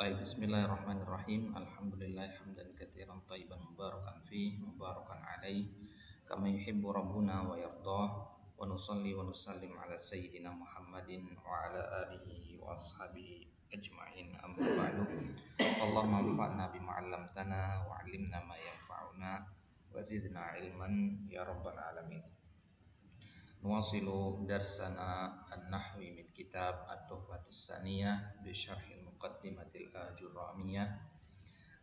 Baik, bismillahirrahmanirrahim. Alhamdulillah hamdan katsiran thayyiban mubarakan fih, mubarakan alaih, kama yuhibbu rabbuna wa yardah. Wa nusalli wa nusallim ala sayyidina Muhammadin wa ala alihi wa ashabihi ajma'in. Amma ba'du. Allahumma anfa'na bima 'allamtana wa 'allimna ma yanfa'una wa zidna ilman ya rabbal alamin. Nuwasilu darsana an-nahwi min kitab At-Tuhfatus Saniyah bi syarhil muqaddimatil Ajurramiyah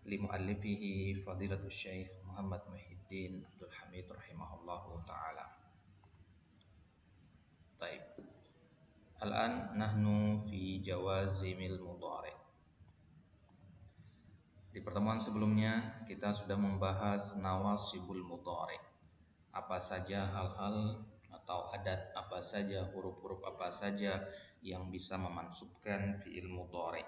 li muallifihi fadilatul Syekh Muhammad Muhyiddin Abdul Hamid rahimahullahu taala. Baik. Al-an nahnu fi jawazimil mudhari'. Di pertemuan sebelumnya kita sudah membahas nawasibul mudhari'. Apa saja hal-hal atau adat apa saja, huruf-huruf apa saja yang bisa memansubkan fi'il mudhari'.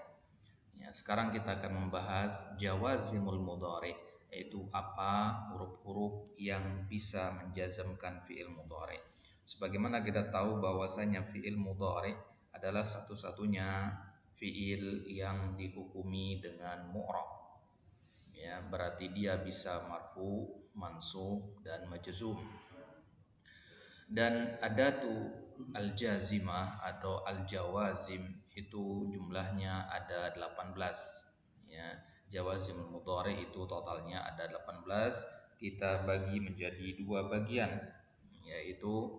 Ya, sekarang kita akan membahas jawazimul mudhari', yaitu apa huruf-huruf yang bisa menjazamkan fi'il mudhari'. Sebagaimana kita tahu bahwasanya fi'il mudhari' adalah satu-satunya fi'il yang dihukumi dengan mu'rab. Ya, berarti dia bisa marfu, mansub dan majzum. Dan adatu al-jazimah atau al-jawazim itu jumlahnya ada 18. Ya, jawazim mudhari itu totalnya ada 18. Kita bagi menjadi dua bagian, yaitu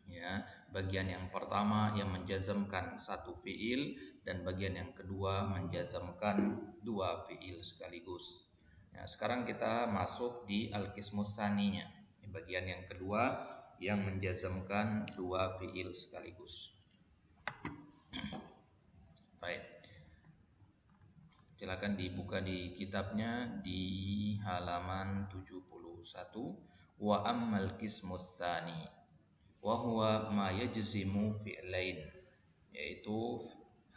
ya, bagian yang pertama yang menjazamkan satu fiil dan bagian yang kedua menjazamkan dua fiil sekaligus. Ya, sekarang kita masuk di al-qismus tsaninya, bagian yang kedua yang menjazamkan dua fiil sekaligus. Baik. Silakan dibuka di kitabnya di halaman 71. Wa ammal qismus tsani wa huwa ma yajzimu fi'lain, yaitu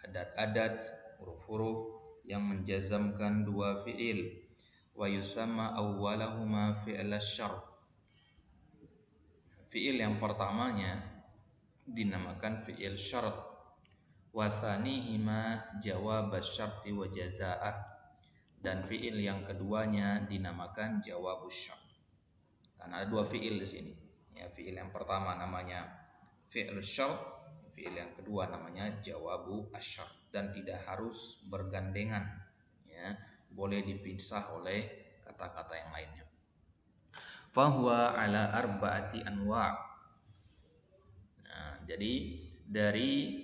adat-adat huruf-huruf yang menjazamkan dua fi'il. Wa yusamma awwalahuma fi'l asy-syart. Fi'il yang pertamanya dinamakan fi'il syarat. Wa tsanihima jawab asy-syarti wa jazaa'ah. Dan fi'il yang keduanya dinamakan jawabus syart. Karena ada dua fi'il di sini. Ya, fi'il yang pertama namanya fi'il syart, fi'il yang kedua namanya jawabu asy-syart, dan tidak harus bergandengan. Ya, boleh dipisah oleh kata-kata yang lainnya. Fahuwa ala arba'ati anwa'. Nah, jadi dari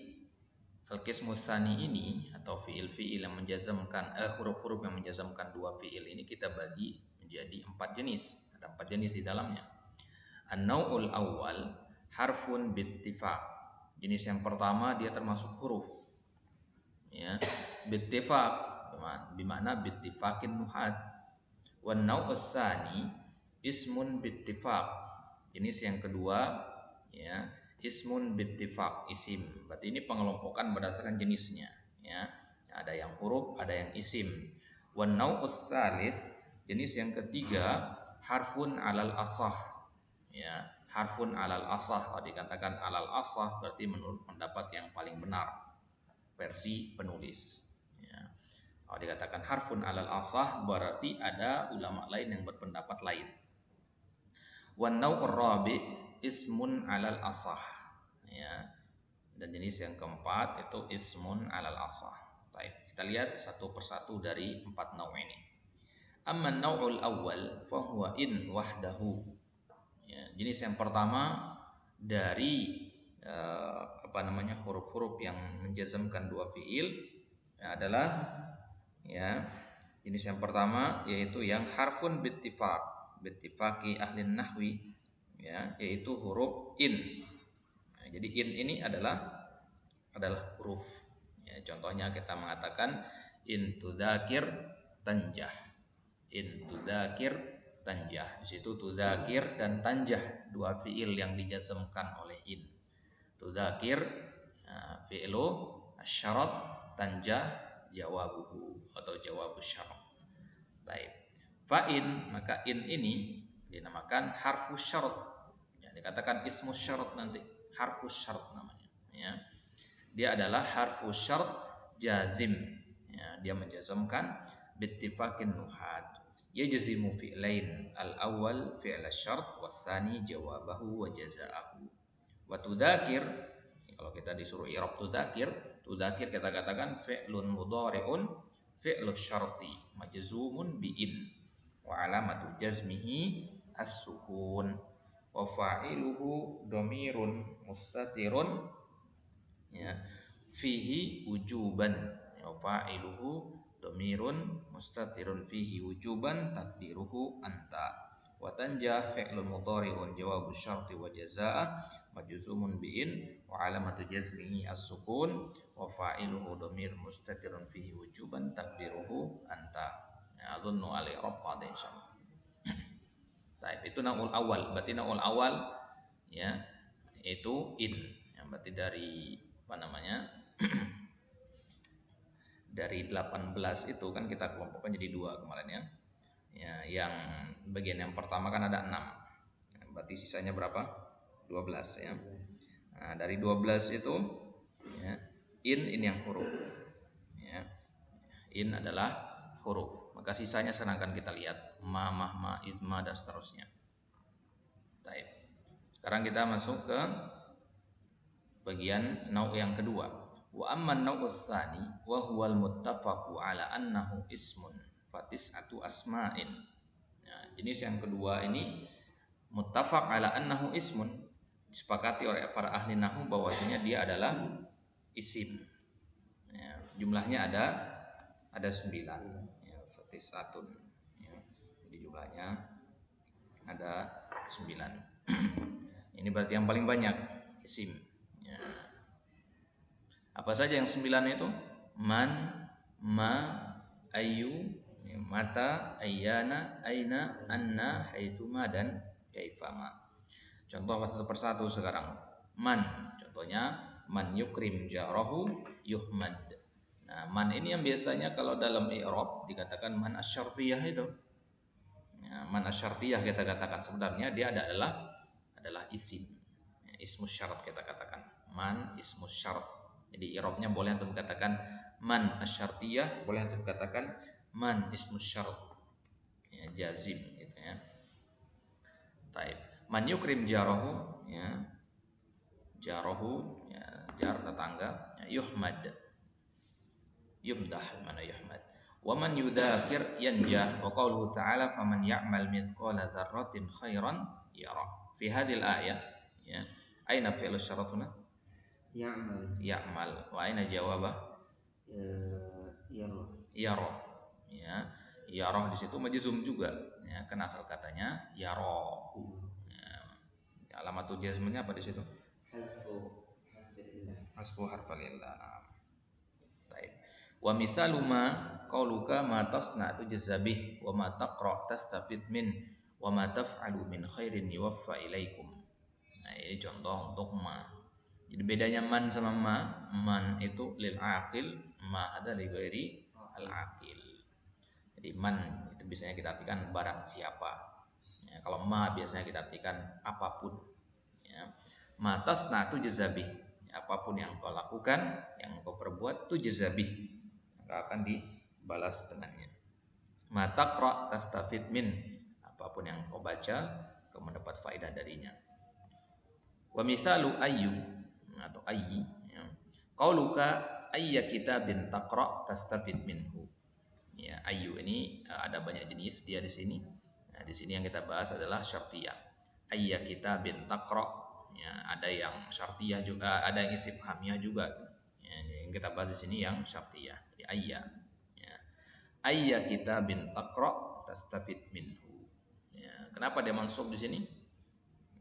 al-qismus tsani ini atau fiil-fiil yang menjazamkan huruf-huruf yang menjazamkan dua fiil ini kita bagi menjadi 4 jenis. Ada 4 jenis di dalamnya. An-nau'ul awwal harfun bittifaq. Jenis yang pertama dia termasuk huruf. Ya, bittifaq bermakna bittifaqin nuhat. Wan nau'us tsani ismun bittifaq. Jenis yang kedua ya, ismun bittifaq, isim. Berarti ini pengelompokan berdasarkan jenisnya, ya. Ada yang huruf, ada yang isim. Wan nau'us tsalits, jenis yang ketiga harfun alal asah. Ya, harfun alal asah. Kalau dikatakan alal asah berarti menurut pendapat yang paling benar, versi penulis. Ya. Kalau dikatakan harfun alal asah berarti ada ulama lain yang berpendapat lain. Wan nau'ur rabi' ismun alal asah. Ya. Dan jenis yang keempat itu ismun alal asah. Baik, kita lihat satu persatu dari 4 nau' ini. Amma nau'ul awwal fa huwa in wahdahu. Ya, jenis yang pertama dari huruf-huruf yang menjazamkan dua fiil adalah ya, jenis yang pertama yaitu yang harfun bittifaq, bittifaqi ahli nahwi, ya, yaitu huruf in. Nah, jadi in ini adalah huruf. Ya, contohnya kita mengatakan in tudzakir tanjah. In tudzakir tanjah. Di situ tudzakir dan tanjah dua fiil yang dijazamkan oleh in. Tudzakir fi'lu asyarat, tanjah jawabuhu atau jawabus syarat. Baik. Fa'in, maka in ini dinamakan harfus syarat. Ya, dikatakan ismus syarat nanti, harfus syarat namanya, ya. Dia adalah harfus syarat jazim, ya, dia menjazmkan bittifaqin nuhat yajzimu fi'lain al-awwal fi'l asy-syart was-tsani jawabahu wa jazaahu. Wa tudzakir, kalau kita disuruh i'rab tudzakir kita katakan fi'lun mudhari'un fi'lu syarti majzumun bi'in wa alamatu jazmihi as-sukun wa fa'iluhu dhamirun mustatirun ya fihi wujuban, ya fa'iluhu dhamirun mustatirun fihi wujuban takdiruhu anta wa tanjah fi'lun mudhari'un jawabu syarti wa jazaa majzumun bi'in wa alamatu jazmihi as-sukun wa fa'iluhu dhamir mustatirun fihi wujuban takdiruhu anta. Ya adhunnu al-i'rab qadha insyaallah. Baik, itu naul awal. Berarti naul awal ya itu in. Yang berarti dari apa namanya? Dari 18 itu kan kita kelompokkan jadi 2 kemarin ya. Ya, yang bagian yang pertama kan ada 6. Berarti sisanya berapa? 12 ya. Nah, dari 12 itu ya, in yang huruf. Ya. In adalah huruf. Maka sisanya sekarang akan kita lihat ma, mah, ma, izma dan seterusnya. Baik. Sekarang kita masuk ke bagian nau' yang kedua. Wa amman nau'us tsani wa huwal muttafaqu ala annahu ismun fatis'atu asma'in. Ya, jenis yang kedua ini muttafaq ala annahu ismun, disepakati oleh para ahli nahwu bahwasanya dia adalah isim. Ya, jumlahnya ada 9. Ya, fatis'atun. Ya, jadi jumlahnya ada 9. Ini berarti yang paling banyak isim. Ya. Apa saja yang 9 itu? Man, ma, ayu, mata, ayyana, aina, anna, haitsuma dan kaifama. Contoh satu persatu sekarang. Man, contohnya man yukrim jarahu yuhmad. Nah, man ini yang biasanya kalau dalam i'rab dikatakan man asyartiyah itu. Ya, man asyartiyah kita katakan sebenarnya dia adalah isim. Ya, ismus syarat kita katakan. Man ismus syarat. Jadi i'rabnya boleh untuk katakan man asyartiyah, boleh untuk katakan man ismus syarat. Ya, jazim gitu ya. Taib. Man yukrim jarahu ya. Jarahu ya, jar tetangga, ya, yuhmad. Yumdah mana yuhmad. Wa man yudzakir yanjah wa qauluhu ta'ala faman ya'mal mithqala dzarratin khairan yara. Fi hadhil ayat ya. Aina fi'lu syaratuna? Ya'mal. Wa aina jawabah? Yara. Yara. Ya. Yara di situ majzum juga. Ya, kan asal katanya yarahu. Ya. Alamatul jazmnya apa di situ? Hasbu harfalillah. Baik. Wa misalu ma qauluka ma tasna tu jazabih wa ma taqra tastafid min wa ma taf'alu min khairin yuwaffa ilaikum. Nah, ini contoh untuk ma. Jadi bedanya man sama ma, man itu lil aqil, ma ada li ghairi al aqil. Jadi man itu biasanya kita artikan barang siapa. Ya, kalau ma biasanya kita artikan apapun. Ya. Ma tasna tu jazabih. Ya, apapun yang kau lakukan, yang kau perbuat tu jazabih, maka akan dibalas dengannya. Ma taqra tastafid min. Apapun yang kau baca, kau mendapat faedah darinya. Wa mithalu ayyu atau ayyi ya. Qauluka ayya kitabin taqra tastafid minhu. Ya, ayyu ini ada banyak jenis dia di sini. Nah, di sini yang kita bahas adalah syartiyah. Ayya kitabin taqra ya, ada yang syartiyah juga, ada yang istifhamiyah juga. Ya, yang kita bahas di sini yang syartiyah. Jadi ayya ya. Ayya kitabin taqra tastafid minhu. Ya, kenapa dia mansub di sini?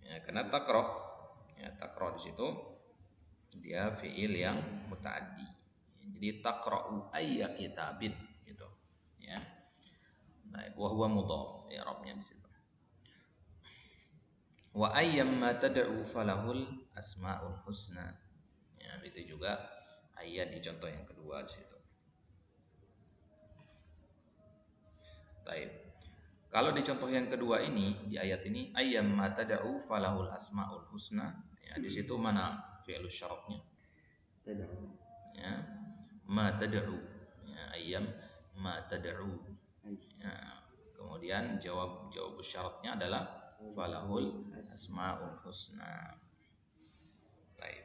Ya, karena taqra. Ya, taqra di situ dia fiil yang mutaaddi. Jadi taqra'u ayya kitabin gitu. Ya. Nah, wa huwa mudhaf i'rabnya di situ. Wa ayyam ma tad'u falahul asmaul husna. Ya, itu juga ayat di contoh yang kedua di situ. Baik. Kalau di contoh yang kedua ini, di ayat ini ayyam ma tad'u falahul asmaul husna. Ya, di situ mana fi'il syaratnya? Tad'u. Ya. Ma tad'u. Ya, ayyam ma tad'un. Ya, kemudian jawab syaratnya adalah falahul asmaul husna. Baik.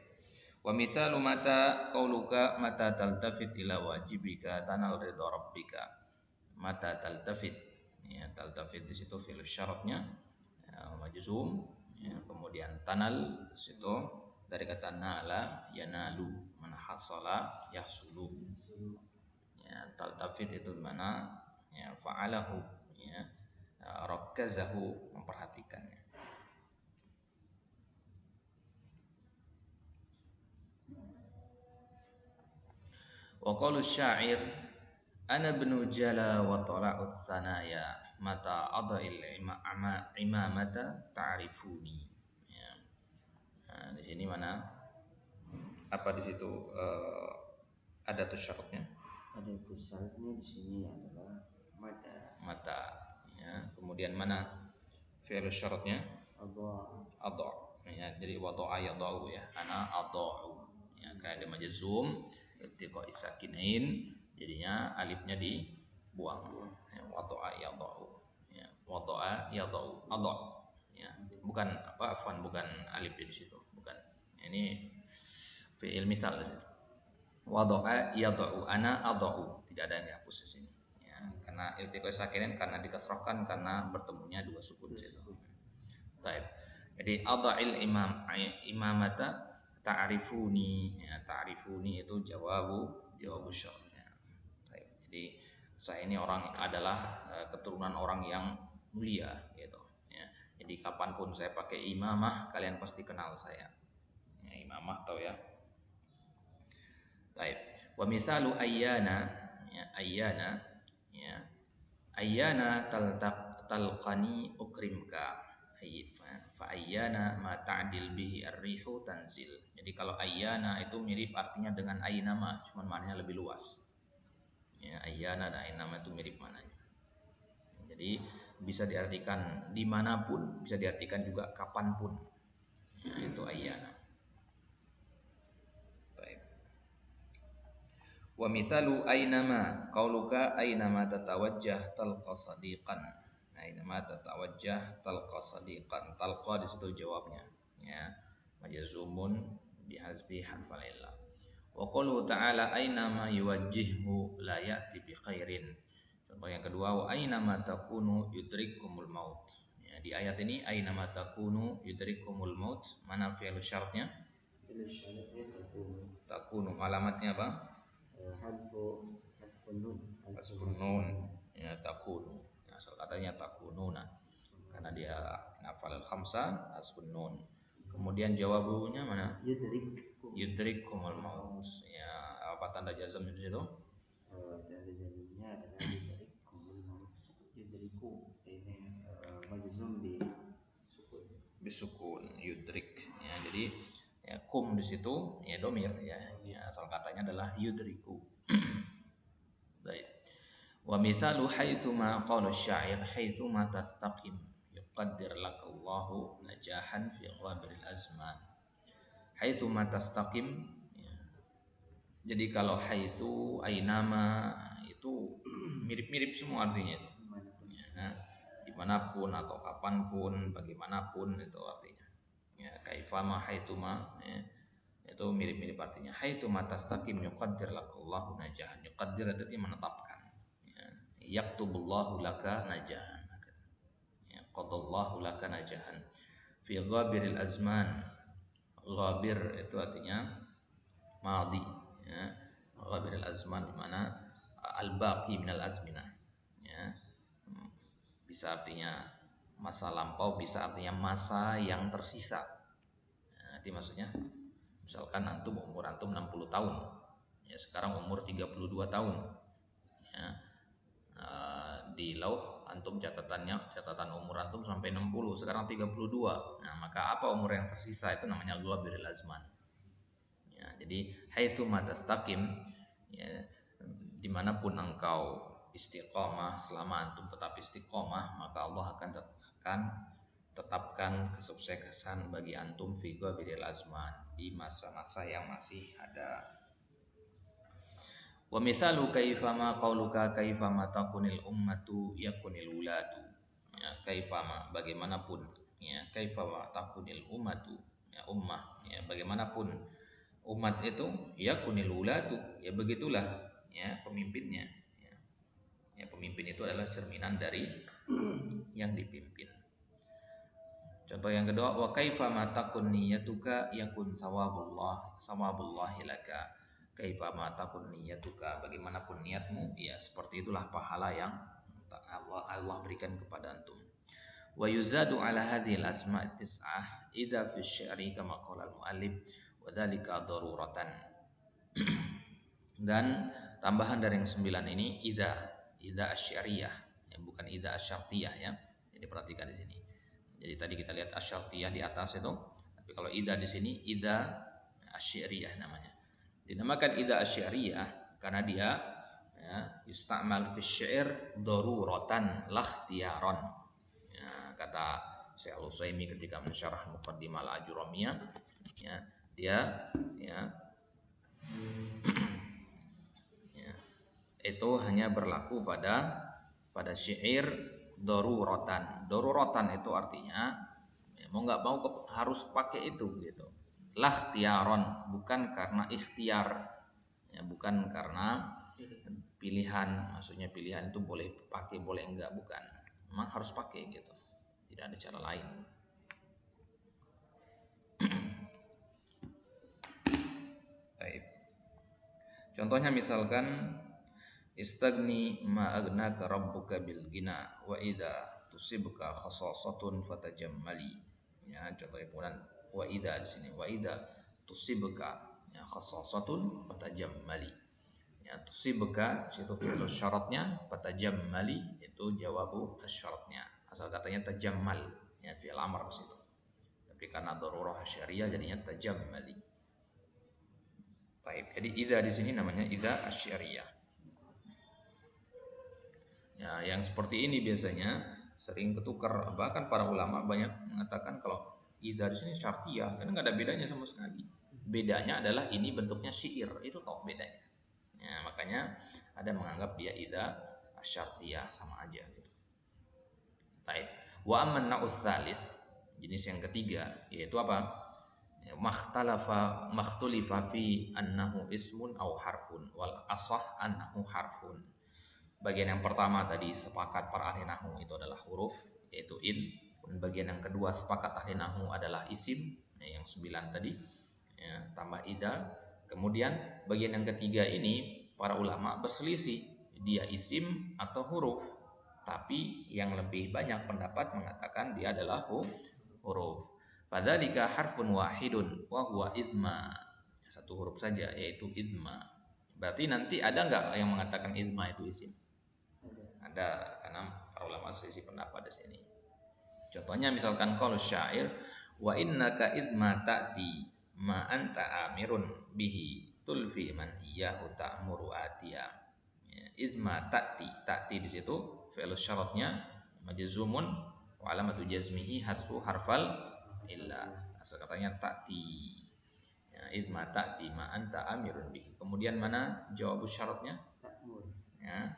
Wa mithalu mata qauluka mata taltafit ila wajibika tanal ridha rabbika. Mata taltafit, ya, taltafit di situ fi'il syaratnya ya, majzum, ya, kemudian tanal di situ dari kata nala yanalu, mana hasala yahsulu. Ya, taltafit itu mana ya fa'alahu, ya, rakkazahu, memperhatikannya. Wa qalu syair ana bnu jala wa tala'ut sanaya mata adail imamata ta'rifuni. Ya. Nah, di sini mana apa di situ ada tuh syaratnya? Ada tuh syaratnya di sini adalah Mata. Ya. Kemudian mana fi'il syaratnya? Adha. Ya, jadi wada'a yadha'u ya. Ana adha'u. Ya, karena ada majzum iltiqa isakinain jadinya alifnya dibuang. Ya, wada'a yadha'u. Ya, wada'a yadha'u. Adha. Ya, bukan apa afwan, bukan alif di situ, bukan. Ini fi'il misal. Wada'a yadha'u, ana adha'u. Tidak ada yang dihapus di sini. Ya, karena iltiqa sakinain karena dikasrahkan karena bertemunya dua sukun di situ. Baik. Jadi adha'il imamata ta'rifuni. Ya, ta'rifuni itu jawabu syarat. Ya. Baik. Jadi saya ini orang adalah keturunan orang yang mulia gitu. Ya. Jadi kapanpun saya pakai imamah kalian pasti kenal saya. Ya, imamah tahu ya. Baik. Wa misalu ayyana, ya, ayyana, ya. Ayyana talqani ukrimka. Fa ayyana ma ta'dil bihi ar-rihu tanzil. Jadi kalau ayyana itu mirip artinya dengan aynama, cuman maknanya lebih luas. Ya, ayyana dan aynama itu mirip maknanya. Jadi bisa diartikan dimanapun, bisa diartikan juga kapanpun. Ya, itu ayyana. Baik. Wa mithalu aynama qauluka aynama tatawajjah talqa sadiqan. Aynama tatawajjah talqa sadiqan. Talqa di situ jawabnya, ya. Majzumun bihazbi harfal illah. Wa qauluhu ta'ala aynama yuwajjihhu la ya'ti bi khairin. Contoh yang kedua wa aynama takunu yudrikumul maut. Ya, di ayat ini aynama takunu yudrikumul maut, mana fi'il syaratnya? Fi'il syaratnya Takunu, alamatnya apa? hadfun nun. Hasbun nun, ya takunu. Ya, asal katanya takununa karena dia nafal khamsa hasbun nun. Kemudian jawabunya mana? Yudrikumul maut. Ya, apa tanda jazm di situ? Tanda jazmnya adalah yudriku ini majzum Bisukun yudrik. Ya, jadi ya, kum di situ ya domir ya. Ya, asal katanya adalah yudriku. Baik. Wa mithalu haitsuma qala syair haitsuma tastaqim yuqaddir lakallahu najahan fi ghabril azman. Haitsuma tastaqim, ya. Jadi kalau haitsu ainama itu mirip-mirip semua artinya itu. Ya, dimanapun atau kapanpun, bagaimanapun itu artinya. Ya, kaifama haitsuma, ya, itu mirip-mirip artinya. Haitsuma tastaqim yuqaddir lakallahu najahan. Yuqaddir itu artinya menetapkan. Ya, yaktubullahu laka najahan. Ya, qadallahu laka najahan. Fi ghabiril azman. Ghabir itu artinya madhi, ya. Ghabiril azman di mana al-baqi minal azminah. Ya. Bisa artinya masa lampau, bisa artinya masa yang tersisa. Nah, nanti maksudnya misalkan umur antum 60 tahun. Ya, sekarang umur 32 tahun. Ya. Di lauh antum catatan umur antum sampai 60, sekarang 32. Nah, maka apa umur yang tersisa itu namanya ghabiril azman. Ya, jadi haitsu matastaqim, ya, dimanapun engkau istiqomah, selama antum tetap istiqomah maka Allah akan tetapkan kesuksesan bagi antum fi ghabiril azman, di masa-masa yang masih ada. Wa mithalu kaifama qauluka kaifama takunil ummatu yakunil wulatu. Ya, kaifama bagaimanapun ya, kaifama takunil ummatu ya ummah ya bagaimanapun umat itu yakunil wulatu ya begitulah ya pemimpinnya ya. Ya pemimpin itu adalah cerminan dari yang dipimpin. Contoh yang kedua, wa kaifa ma takun niyyatuka yakun sawabullahi laka. Kaifa ma takun niyyatuka, bagaimanapun niatmu, ya seperti itulah pahala yang Allah berikan kepada antum. Wa yuzadu ala hadhil asma' tis'ah idza fi syi'ri kama qala al-muallif wa dzalika daruratan. Dan tambahan dari yang 9 ini idza asy'ariyah ya bukan idza asyartiyah ya. Jadi perhatikan di sini. Jadi tadi kita lihat asyartiyah di atas itu, tapi kalau idza di sini idza asy'ariyah namanya. Dinamakan idza asy'ariyah karena dia ya yusta'mal fi syair daruratan la ikhtiyaran. Ya, kata Syekh Al-Utsaimin ketika mensyarah Muqaddimah Al-Ajurramiyah ya, dia ya, ya itu hanya berlaku pada syair daruratan. Daruratan itu artinya ya, mau nggak mau harus pakai itu gitu. Lah ikhtiaron bukan karena ikhtiar ya bukan karena pilihan, maksudnya pilihan itu boleh pakai boleh enggak bukan. Memang harus pakai gitu. Tidak ada cara lain. Baik. Contohnya misalkan istagni ma aghnaka rabbuka bil ghina wa idza tusibka khasasatun fatajammali. Ya, contohnya kemudian wa idza di sini wa idza tusibka ya khasasatun fatajammali. Ya, tusibka itu fi'il syaratnya, fatajammali itu jawabu syaratnya. Asal katanya tajammal ya fi'il amr di situ. Tapi karena darurah syariah jadinya tajammali. Baik, jadi idza di sini namanya idza asy'ariyah. Ya, yang seperti ini biasanya sering ketukar. Bahkan para ulama banyak mengatakan kalau idza di sini syartiyah karena nggak ada bedanya sama sekali. Bedanya adalah ini bentuknya syair, itu tahu bedanya. Ya, makanya ada menganggap dia idza asyartiyah sama aja gitu. Baik. Wa amman na'us tsalis, jenis yang ketiga yaitu apa? Ya, makhtulifa fi annahu ismun aw harfun wal asah annahu harfun. Bagian yang pertama tadi sepakat para ahli nahwu itu adalah huruf yaitu in. Dan bagian yang kedua sepakat ahli nahwu adalah isim ya, yang 9 tadi ya, tambah ida. Kemudian bagian yang ketiga ini para ulama berselisih dia isim atau huruf. Tapi yang lebih banyak pendapat mengatakan dia adalah huruf. Fadzalika harfun wahidun wa huwa idma. Satu huruf saja yaitu idma. Berarti nanti ada nggak yang mengatakan idma itu isim? Ada, karena para ulama selisih pendapat di sini. Contohnya misalkan qaul syair wa innaka idma ta'ti ma anta amirun bihi tulfi man iyyahu ta'muru atiya. Ya, idma ta'ti di situ fi'il syaratnya majzumun wa alamatu jazmihi hasbu harfal illa. Asal katanya ta'ti. Ya, idma ta'ti ma anta amirun bihi. Kemudian mana jawab syaratnya? Ta'mur. Ya.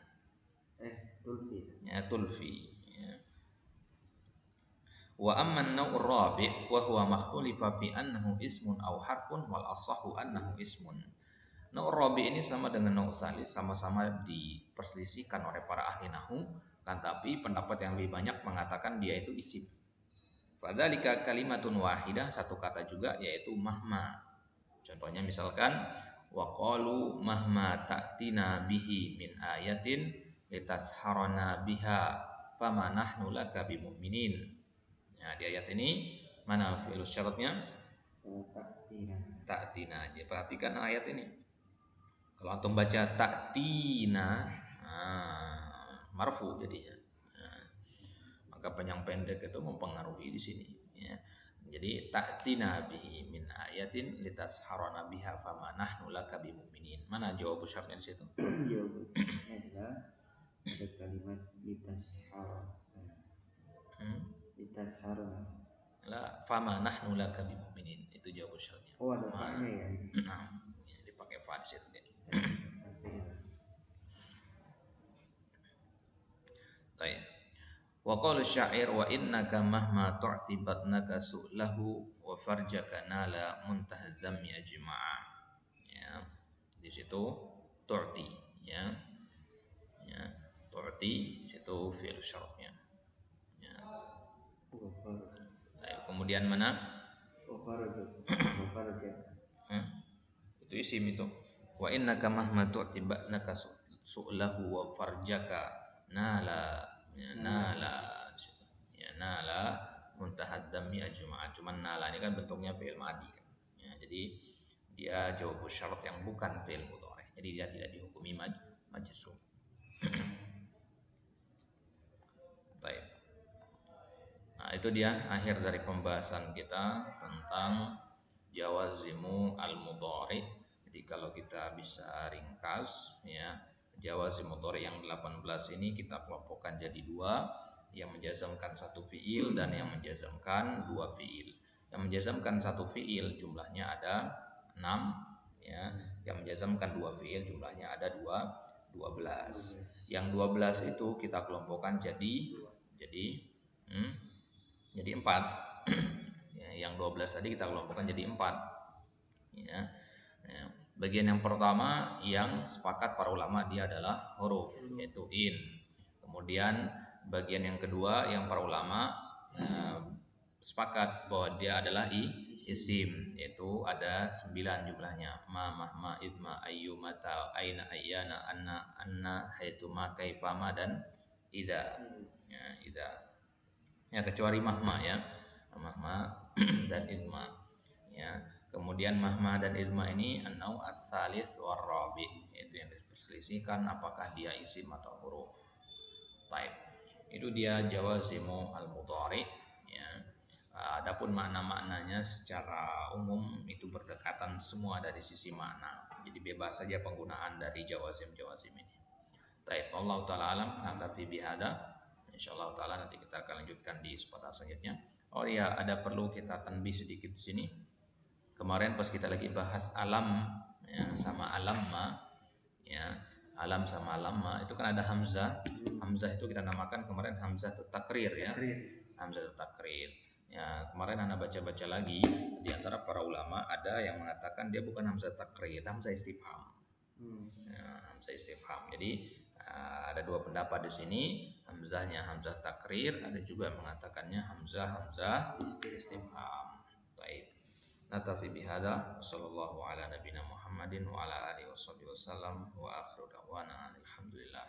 Tulfi. Ya, tulfi. Ya. Wa amman naw'ur rabi' wa huwa makhtulifa fi annahu ismun aw harfun wal asahu annahu ismun. Naw'ur rabi' ini sama dengan naw'ur salis, sama-sama diperselisihkan oleh para ahli nahwu, kan tapi pendapat yang lebih banyak mengatakan dia itu isim. Fadzalika kalimatun wahidah, satu kata juga yaitu mahma. Contohnya misalkan wa qalu mahma ta'tina bihi min ayatin litasharana biha fama nahnu laka bimu'minin. Ya, di ayat ini mana fi'il syaratnya? Ta'tina. Jadi perhatikan ayat ini. Kalau antum baca ta'tina, marfu jadinya. Nah, maka panjang pendek itu mempengaruhi di sini. Ya. Jadi ta'tina bihi min ayatin litasharana biha fama nahnu laka bimu'minin. Mana jawab syaratnya di situ? Jawab syaratnya adalah ada kalimat litashar. Litashar La fama nahnu laka bimu'minin. Itu jawab syaratnya. Oh, ada fa-nya ya. Nah, ya, dipakai fa di situ jadi. Baik. Wa qala syair wa innaka mahma tu'tibatnaka su'lahu wa farjaka nala muntahadzam ya jama'a. Ya. Di situ tu'ti ya. Ya. Tu'ti itu fi'il syaratnya. Ya. Baik, kemudian mana? Hmm? Itu isim itu. Wa innaka mahma tu'tibatnaka su'lahu wa farjaka nala ya, nala ya, nala muntahaddami ajma'a. Cuman nala ini kan bentuknya fi'il madi kan. Ya, jadi dia jawab syarat yang bukan fi'il mudhari. Jadi dia tidak dihukumi majzum. Baik. Nah, itu dia akhir dari pembahasan kita tentang jawazimu al-mudhari. Jadi kalau kita bisa ringkas ya, jawazim mudhari yang 18 ini kita kelompokkan jadi dua, yang menjazamkan satu fiil dan yang menjazamkan dua fiil. Yang menjazamkan satu fiil jumlahnya ada 6 ya, yang menjazamkan dua fiil jumlahnya ada 12. Yang 12 itu kita kelompokkan jadi 4. Ya, yang 12 tadi kita kelompokkan jadi 4. Ya. Ya. Bagian yang pertama yang sepakat para ulama dia adalah huruf, yaitu in. Kemudian bagian yang kedua yang para ulama sepakat bahwa dia adalah isim, yaitu ada 9 jumlahnya. Ma idma ayyu mata aina ayyana anna haitsuma kaifama dan idza. Ya, idza. Ya, kecuali mahma ya. Mahma dan izma. Ya. Kemudian mahma dan izma ini an-nau as-salis war rabi, itu yang diperselisihkan apakah dia isim atau huruf. Baik. Itu dia jawazimu al-mudhari ya. Adapun makna-maknanya secara umum itu berdekatan semua dari sisi makna. Jadi bebas saja penggunaan dari jawazim-jawazim ini. Baik, Allah taala alam, naktafi bihada. Insyaallah taala nanti kita akan lanjutkan di kesempatan selanjutnya. Oh iya, ada perlu kita tanbih sedikit di sini. Kemarin pas kita lagi bahas alam ya, sama alamma ya, alam sama alamma itu kan ada hamzah. Hamzah itu kita namakan kemarin hamzah takrir ya. Hamzah takrir. Ya, kemarin Anda baca-baca lagi di antara para ulama ada yang mengatakan dia bukan hamzah takrir, hamzah istifham. Ya, hamzah istifham. Jadi ada dua pendapat di sini, hamzahnya hamzah takrir, ada juga yang mengatakannya hamzah istifham. Baik. Natafi bihada sallallahu ala nabiyina Muhammadin wa ala alihi wasallam wa akhiru da'wana alhamdulillah.